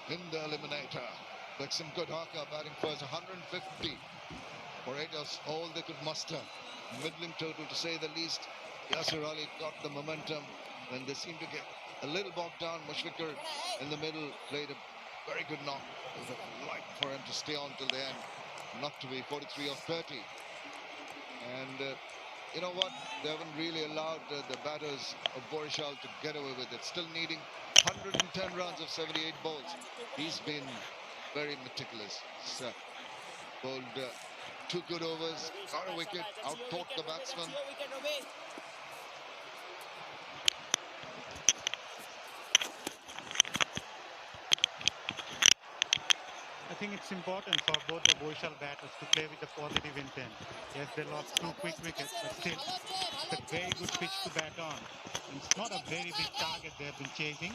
in the eliminator. Like some good haka batting first, 150 for it was all they could muster. Middling total to say the least. Yasir Ali got the momentum when they seemed to get a little bogged down. Mushfiqur in the middle played a very good knock. It would have liked for him to stay on till the end. Not to be 43 of 30. And you know what? They haven't really allowed the batters of Borishal to get away with it. Still needing 110 runs of 78 balls. He's been very meticulous. He's bowled 2 good overs, got a wicket, out-thought the batsman. I think it's important for both the Borishal batters to play with a positive intent. Yes, they lost 2 quick wickets, but still, it's a very good pitch to bat on. And it's not a very big target they have been chasing.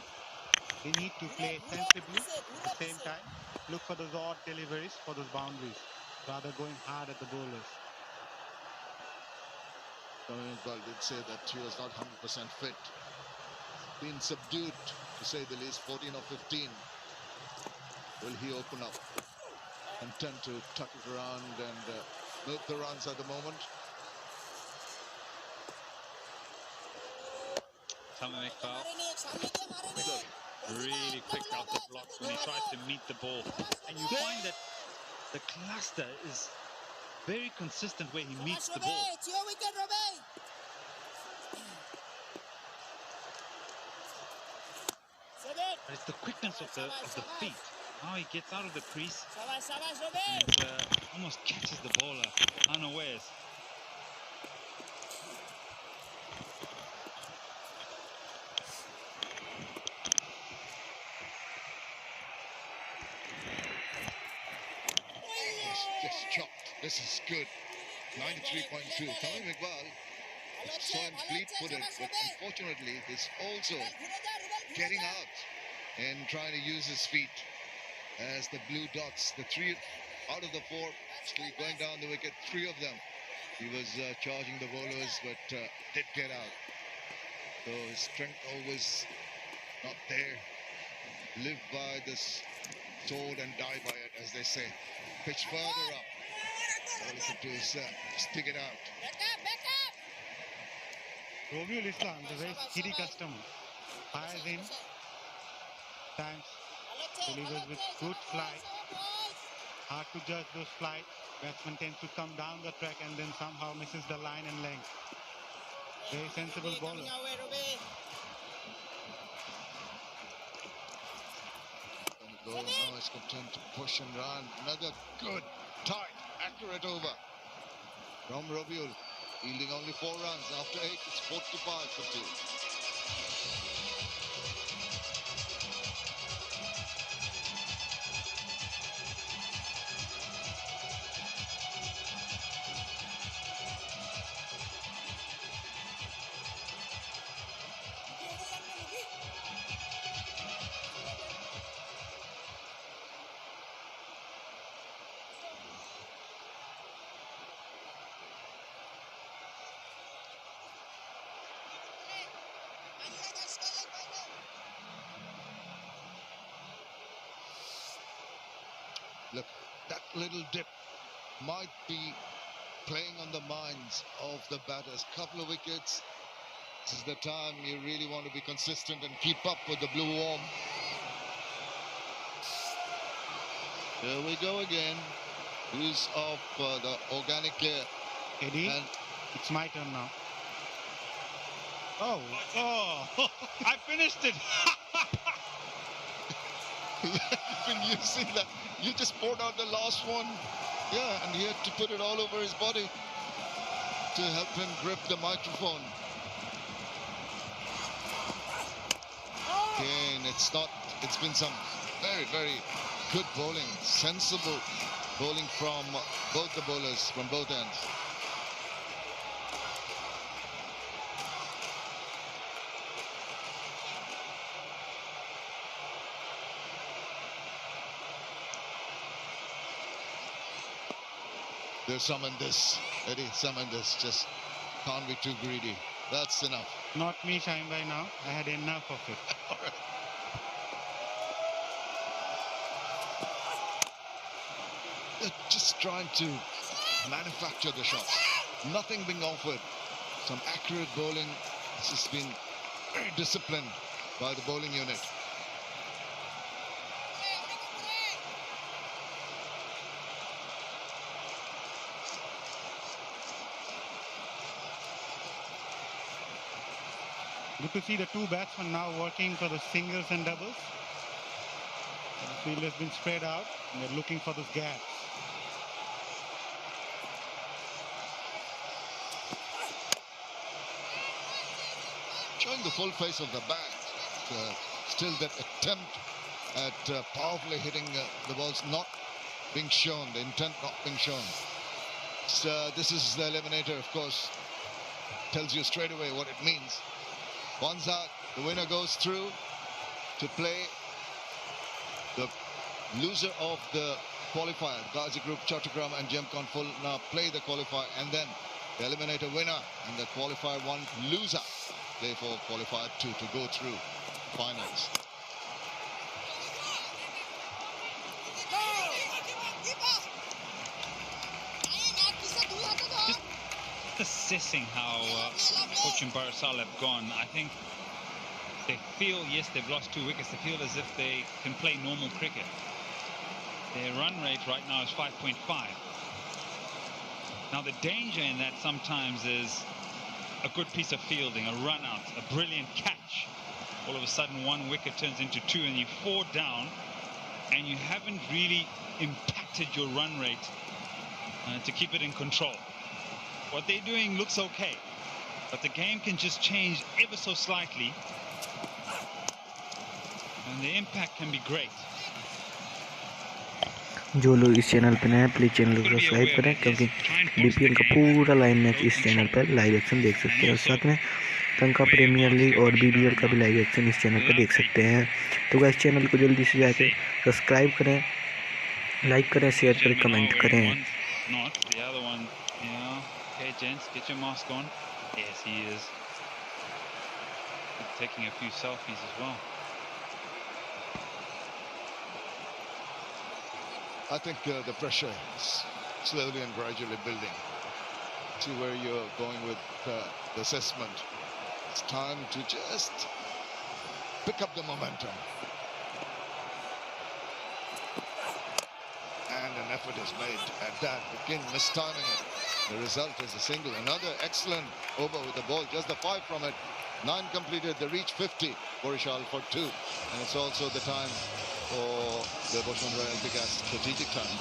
They need to play sensibly at the same time. Look for those odd deliveries for those boundaries, rather going hard at the bowlers. Iqbal did say that he was not 100% fit. Been subdued, to say the least, 14 or 15. Will he open up and tend to tuck it around and milk the runs at the moment? Tamim Iqbal really picked out the blocks when he tries to meet the ball. And you find that the cluster is very consistent where he meets the ball. But it's the quickness of the feet. How he gets out of the crease and almost catches the bowler unawares. Just chopped. This is good. 93.2. Tamim Iqbal, saw him fleet-footed, but unfortunately, he's also getting out and trying to use his feet as the blue dots, the 3 out of the 4, actually going down the wicket, 3 of them. He was charging the bowlers, but did get out. So his strength always not there. Live by this sword and die by it, as they say. Pitch further up. All he could do is stick it out. Robiul Islam, the very steady customer, fires in, times delivers with good flight. Hard to judge those flights. Batsman tends to come down the track and then somehow misses the line and length. Very sensible bowler. Now it's got time to push and run. Another good, tight, accurate over from Robiul. Yielding only 4 runs. After 8, it's 45 for 2. Look, that little dip might be playing on the minds of the batters. Couple of wickets. This is the time you really want to be consistent and keep up with the blue warm. Here we go again. Use of the organic layer. Eddie, And it's my turn now. Oh, I finished it. You've been using that. You just poured out the last one. Yeah, and he had to put it all over his body to help him grip the microphone. Again, it's been some very, very good bowling. Sensible bowling from both the bowlers, from both ends. They summon this, Eddie, summon this. Just can't be too greedy. That's enough. Not me, Shine by now. I had enough of it. just trying to manufacture the shots. Nothing being offered. Some accurate bowling. This has been very disciplined by the bowling unit. Good to see the two batsmen now working for the singles and doubles. The field has been spread out and they're looking for those gaps. Showing the full face of the bat. Still that attempt at powerfully hitting the balls not being shown, the intent not being shown. This is the eliminator, of course. Tells you straight away what it means. One's out, the winner goes through to play the loser of the qualifier. Gazi Group, Chattogram and Gemcon Full now play the qualifier, and then the eliminator winner and the qualifier 1 loser play for qualifier 2 to go through finals. Just assessing how Fortune Barasal have gone. I think they feel, yes, they've lost 2 wickets. They feel as if they can play normal cricket. Their run rate right now is 5.5. Now the danger in that sometimes is a good piece of fielding, a run out, a brilliant catch. All of a sudden 1 wicket turns into 2 and you're 4 down and you haven't really impacted your run rate to keep it in control. What they're doing looks okay, but the game can just change ever so slightly and the impact can be great. जो लोग इस channel पर नए हैं please channel को subscribe करें, क्योंकि BPL का पूरा लाइव मैच इस चैनल पर लाइव एक्शन देख सकते हैं। और साथ में तंका प्रीमियर लीग और बीबीएल का भी लाइव एक्शन इस चैनल पर देख सकते हैं। तो गाइस चैनल को जल्दी से जाके सब्सक्राइब करें, लाइक करें, शेयर करें, कमेंट करें। Gents, get your mask on. Yes, he is. Taking a few selfies as well. I think the pressure is slowly and gradually building. See where you're going with the assessment. It's time to just pick up the momentum. And an effort is made at that. Again, mistiming it. The result is a single. Another excellent over with the ball. Just the 5 from it. 9 completed. They reach 50. Borishal for 2. And it's also the time for the Bosundara Eltigas strategic time.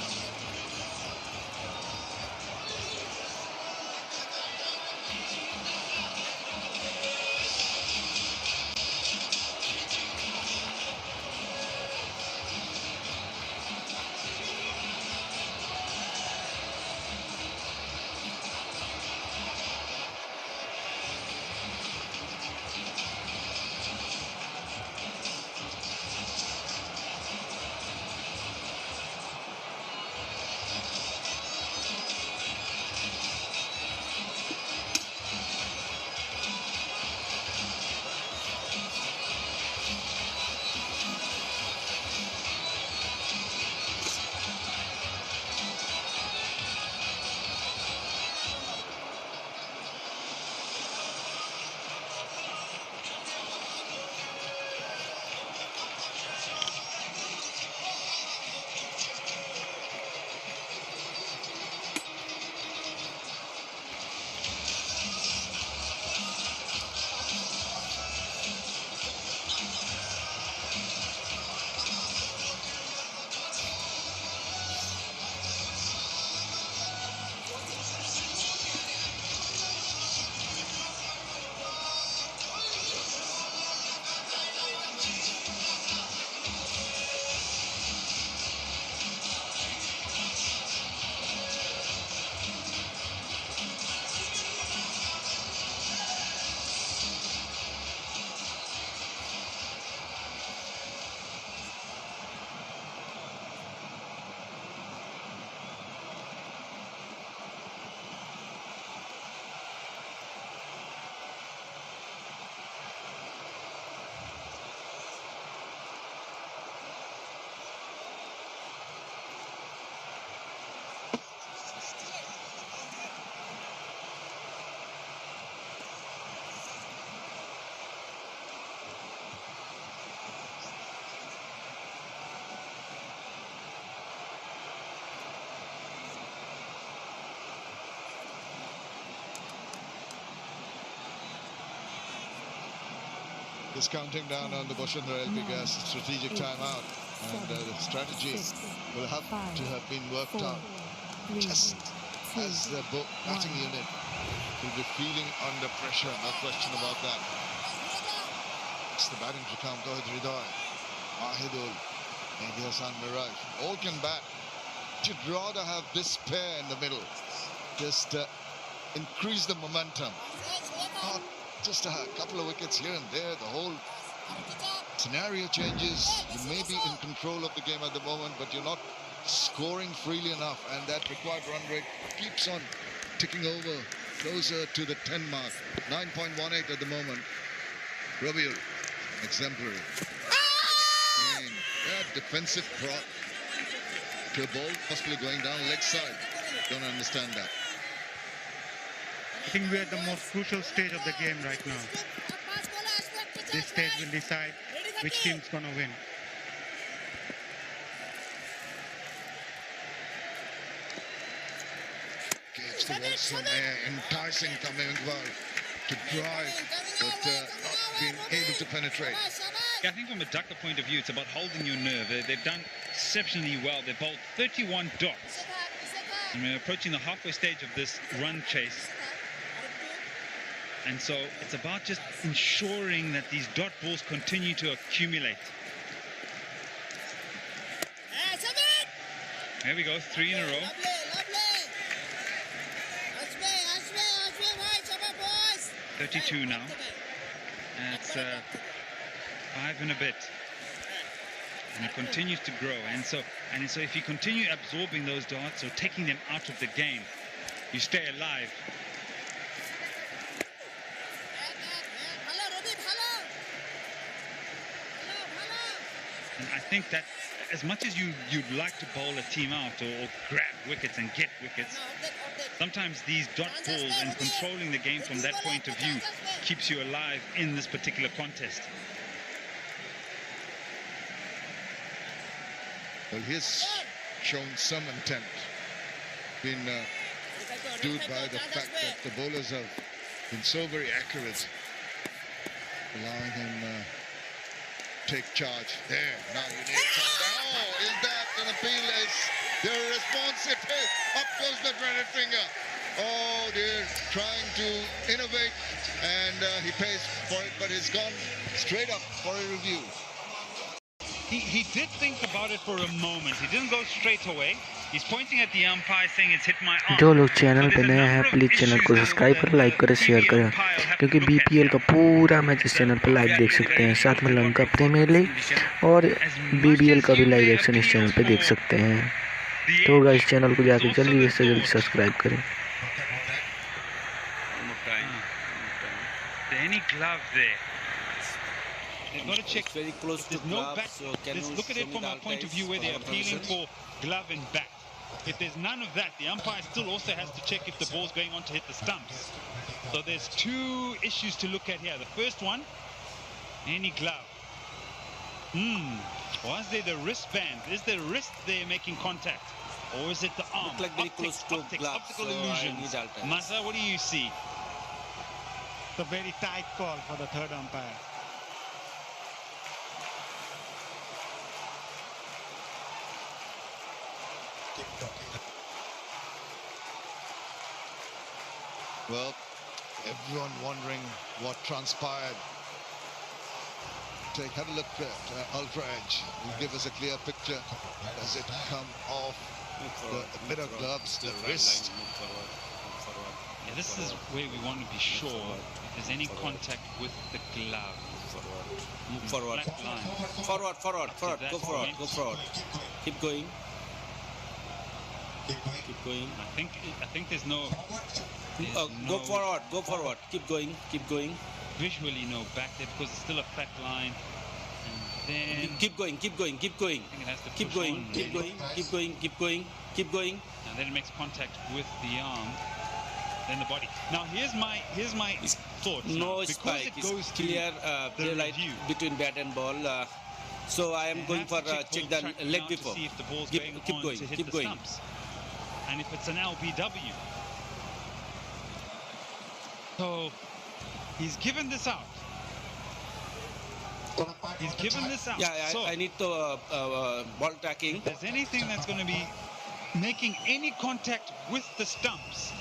is counting down on the Boshendra LP Gas strategic timeout, and the strategy will have to have been worked out just as the batting unit will be feeling under pressure, no question about that. It's the batting to come. Tawhid Hriday, Mahidul, and Hassan Miraj. All can bat. You'd rather have this pair in the middle. Just increase the momentum. Not just a couple of wickets here and there. The whole scenario changes. You may be in control of the game at the moment, but you're not scoring freely enough, and that required run rate keeps on ticking over closer to the 10 mark. 9.18 at the moment. Rabiul, exemplary. And that defensive prop to a ball possibly going down leg side. Don't understand that. I think we're at the most crucial stage of the game right now. This stage will decide which team's gonna win. Gets the ball some air, enticing Tamim Iqbal to drive, but not being able to penetrate. Yeah, I think from a Dhaka point of view, it's about holding your nerve. They've done exceptionally well. They bowled 31 dots. And we're approaching the halfway stage of this run chase. And so it's about just ensuring that these dot balls continue to accumulate. There we go, 3 in a row. 32 now. That's 5 and a bit. And it continues to grow. And so if you continue absorbing those darts or taking them out of the game, you stay alive. And I think that as much as you'd like to bowl a team out or grab wickets and get wickets, sometimes these dot balls and controlling the game from that point of view keeps you alive in this particular contest. Well, he's shown some intent, been due by the fact that the bowlers have been so very accurate, allowing him take charge. There, now you need some. Oh, is that an appeal? Is there a response? It is. Up goes the dreaded finger. Oh dear, trying to innovate, and he pays for it, but he's gone straight up for a review. He did think about it for a moment. He didn't go straight away. He's pointing at the umpire saying it's hit my arm. जो लोग channel पे नए हैं please channel को subscribe करें, like करें, share करें, क्योंकि बीपीएल का पूरा मैच इस चैनल पर लाइव देख सकते हैं। साथ में लंका प्रीमियर लीग और बीबीएल का भी लाइव एक्शन इस चैनल पे देख सकते हैं। तो गाइस चैनल को जाकर जल्दी से जल्दी सब्सक्राइब करें। Any glove there? They've got to check. It's very close to no glove, back. so can you Look at it from a point of view where they're appealing for glove and bat. If there's none of that, the umpire still also has to check if the ball's going on to hit the stumps. So there's two issues to look at here. The first one, any glove. Was there the wristband? Is the wrist there making contact? Or is it the arm? Look like very close to glove, optical so illusions. Masa, what do you see? It's a very tight call for the third umpire. Well, everyone wondering what transpired. Have a look at Ultra Edge. Will give us a clear picture. Does it come off the middle gloves, the wrist? Yeah, this is where we want to be sure if there's any contact with the glove. Move forward. Forward. Go forward. Keep going. Keep going. I think there's no. Go forward. Keep going. Visually no back there because it's still a flat line. And then keep going. I think it has to Keep push going. on, Keep really. going. And then it makes contact with the arm, then the body. Now here's my thoughts. No now, spike. It goes It's clear the light review. between bat and ball. So I am going for check the leg now before. to see if the ball's Keep going going. to hit Keep the going. stumps. And if it's an LBW. So he's given this out. He's given this out. Yeah, So, I need to ball tracking. if there's anything that's going to be making any contact with the stumps,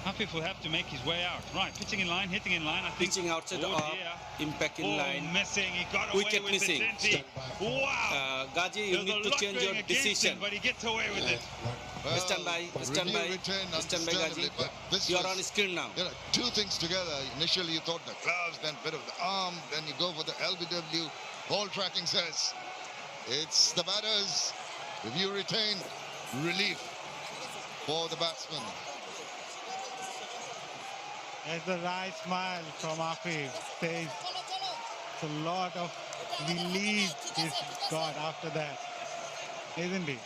Hafif will have to make his way out. Right, pitching in line, hitting in line, I think. Pitching outside the Oh, off, dear. impact in Oh, line. missing. He got away Wicket with missing. it, didn't he? Wow. Gaji, you There's need a to lot change going your against decision. him, but he gets away with it. Well, Stand by, stand review by, return, stand by, understandably, Gaji. but this You are was, on screen now. you know, two things together. Initially, you thought the gloves, then bit of the arm, then you go for the LBW. Ball tracking says it's the batters. Review retain, relief for the batsman. There's a right smile from Hafif. Says it's a lot of relief he's got after that, isn't he?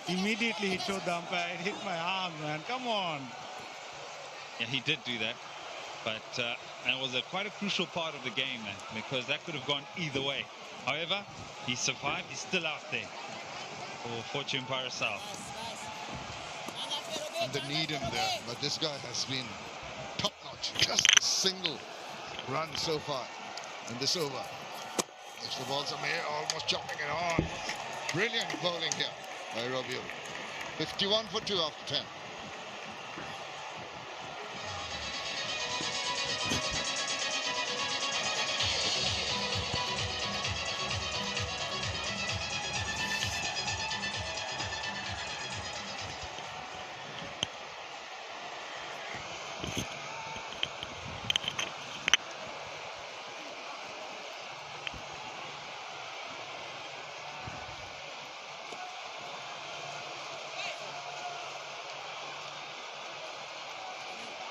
Immediately he showed the umpire, it hit my arm, man. Come on. Yeah, he did do that. But that was quite a crucial part of the game, man, because that could have gone either way. However, he survived. He's still out there for Fortune Parasal. And they need him there, but this guy has been top-notch. Just a single run so far in this over. If the balls are made, almost chopping it on. Brilliant bowling here by Robiel. 51 for 2 after 10.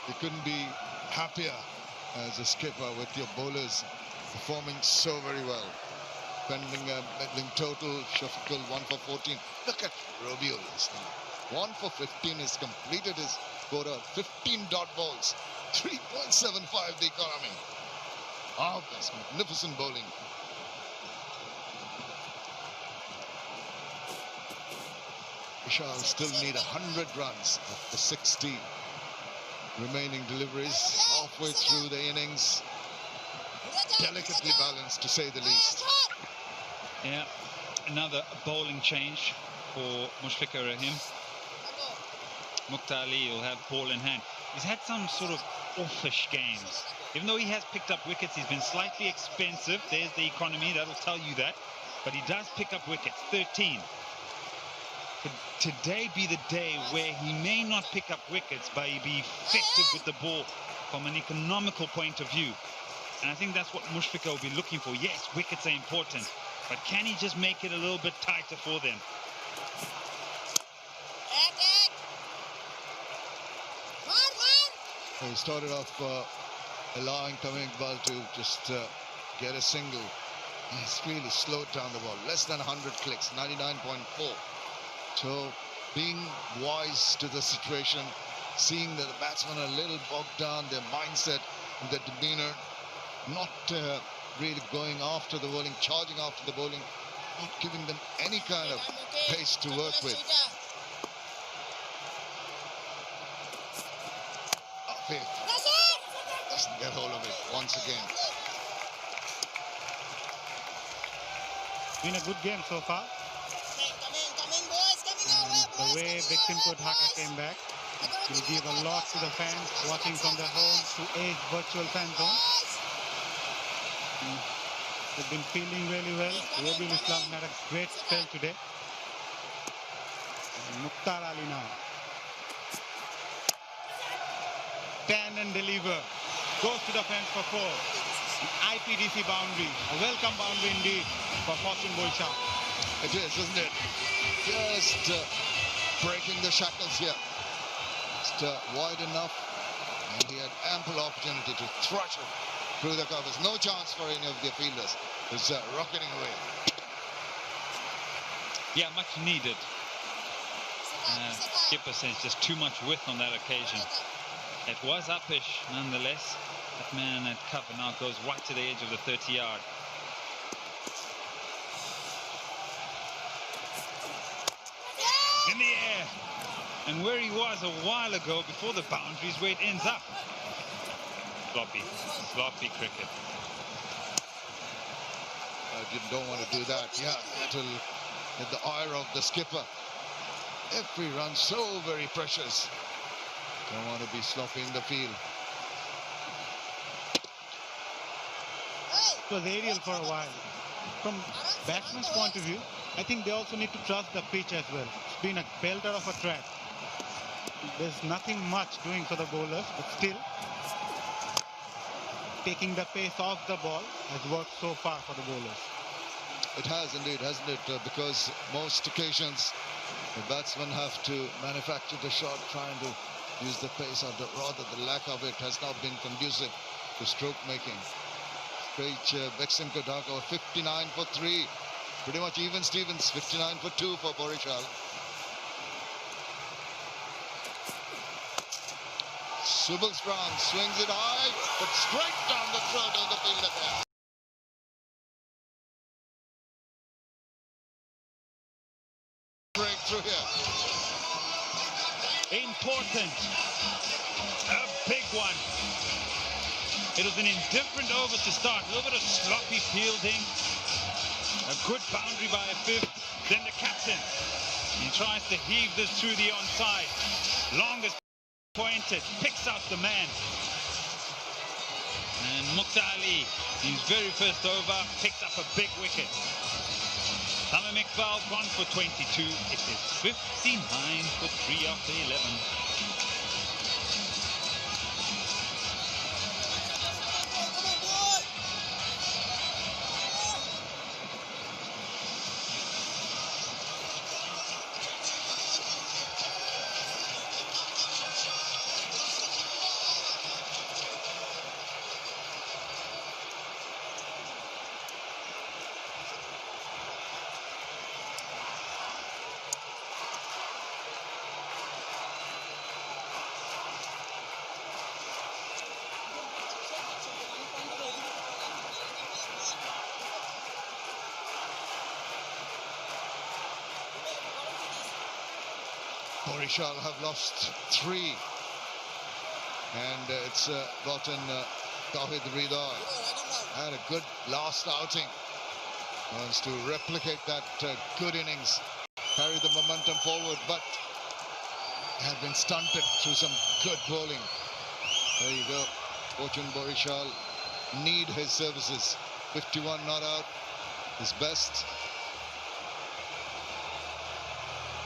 You couldn't be happier as a skipper with your bowlers performing so very well. Pending a middling total, Shafiqul 1 for 14. Look at Robiel. 1 for 15 has completed his quota. 15 dot balls, 3.75 the economy. Wow, that's magnificent bowling. Vishal still need 100 runs after 60 remaining deliveries, halfway through the innings. Delicately balanced, to say the least. Yeah, another bowling change for Mushfiqur Rahim. Mukhtar Ali will have ball in hand. He's had some sort of offish games. Even though he has picked up wickets, he's been slightly expensive. There's the economy, that'll tell you that. But he does pick up wickets, 13. Could today be the day where he may not pick up wickets, but he'll be effective with the ball from an economical point of view. And I think that's what Mushfiqur will be looking for. Yes, wickets are important, but can he just make it a little bit tighter for them? He started off allowing Tamim Iqbal to just get a single. He's really slowed down the ball. Less than 100 clicks, 99.4. So being wise to the situation, seeing that the batsmen are a little bogged down, their mindset and their demeanor, not really going after the bowling, charging after the bowling, not giving them any kind of pace to work with. Afif doesn't get hold of it once again. Been a good game so far. The way Bpl Dhaka came back will give a lot to the fans watching from their homes to age virtual fan zone. They've been feeling really well. Robiul Islam had a great spell today. And Mukhtar Ali now. 10 and deliver. Goes to the fence for 4. An IPDC boundary. A welcome boundary indeed for Fortune Bolsha. It is, isn't it? Just breaking the shackles here. Just wide enough, and he had ample opportunity to thrush it through the covers. No chance for any of the fielders. It's rocketing away. Yeah, much needed. Skipper says just too much width on that occasion. It was uppish nonetheless. That man at cover now goes right to the edge of the 30-yard. In the air. And where he was a while ago before the boundaries, where it ends up. Sloppy cricket. you don't want to do that. Yeah, it'll get the ire of the skipper. Every run so very precious. Don't want to be sloppy in the field. It was aerial for a while. From batsman's point of view, I think they also need to trust the pitch as well. It's been a belter of a track. There's nothing much doing for the bowlers, but still taking the pace off the ball has worked so far for the bowlers. It has indeed, hasn't it? Because most occasions the batsmen have to manufacture the shot, trying to use the pace, or rather the lack of it has not been conducive to stroke making. Page Bexham Kodaka 59 for 3. Pretty much even Stevens, 59 for 2 for Borishal. Subals Brown swings it high, but straight down the throat of the fielder there. Breakthrough here. Important. A big one. It was an indifferent over to start. A little bit of sloppy fielding. A good boundary by a fifth. Then the captain. He tries to heave this through the onside. Longest pointed. Picks out the man. And Mukhtar Ali, his very first over, picks up a big wicket. Tamim Iqbal gone for 22. It is 59 for 3 after 11. Borishal have lost 3, and it's gotten Tawhid Rida. Had a good last outing. Wants to replicate that good innings, carry the momentum forward, but have been stunted through some good bowling. There you go. Fortune Borishal need his services. 51 not out, his best.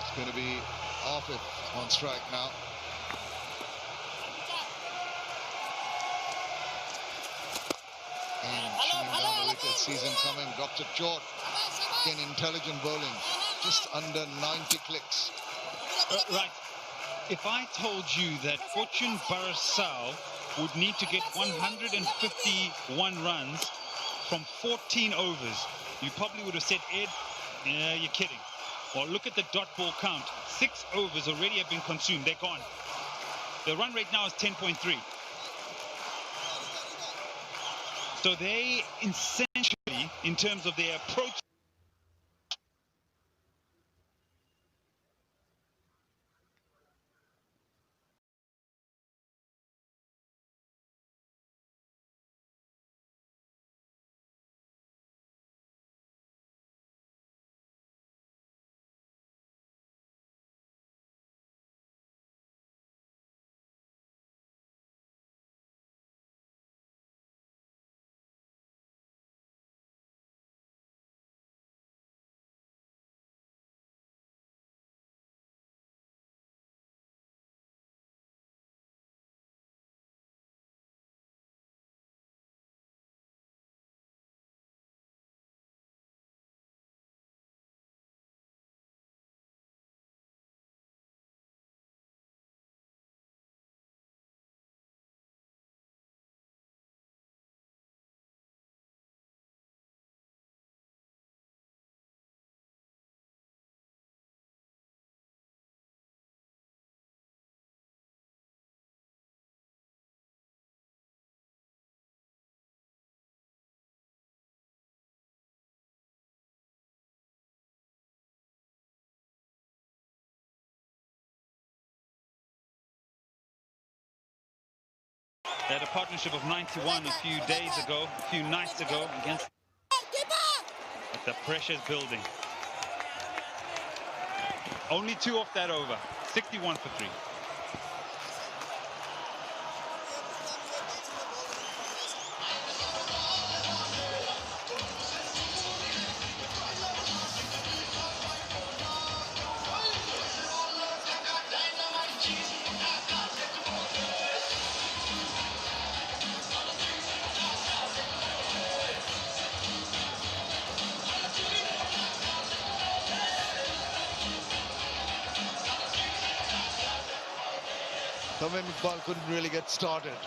It's going to be off it on strike now. And shooting down the wicket, sees him coming, drops it short. Again, intelligent bowling, just under 90 clicks. Right. If I told you that Fortune Barasal would need to get 151 runs from 14 overs, you probably would have said, Ed, yeah, you're kidding. Or look at the dot ball count. 6 overs already have been consumed. They're gone. The run rate now is 10.3. So they essentially, in terms of their approach, they had a partnership of 91 a few days ago, a few nights ago against The pressure's building. Only 2 off that over. 61 for 3. Tamim Iqbal couldn't really get started.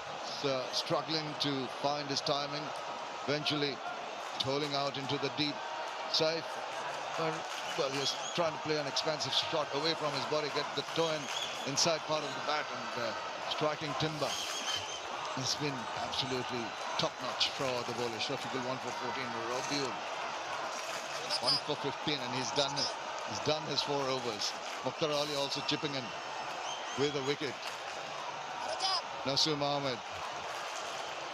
Struggling to find his timing. Eventually tolling out into the deep side. Well, he was trying to play an expansive shot away from his body, get the toe inside part of the bat and striking timber. It's been absolutely top-notch for the bowler. Shafiqul 1 for 14, Rabiul 1 for 15, and he's done it. He's done his 4 overs. Mukhtar Ali also chipping in with a wicket. Nasir Ahmed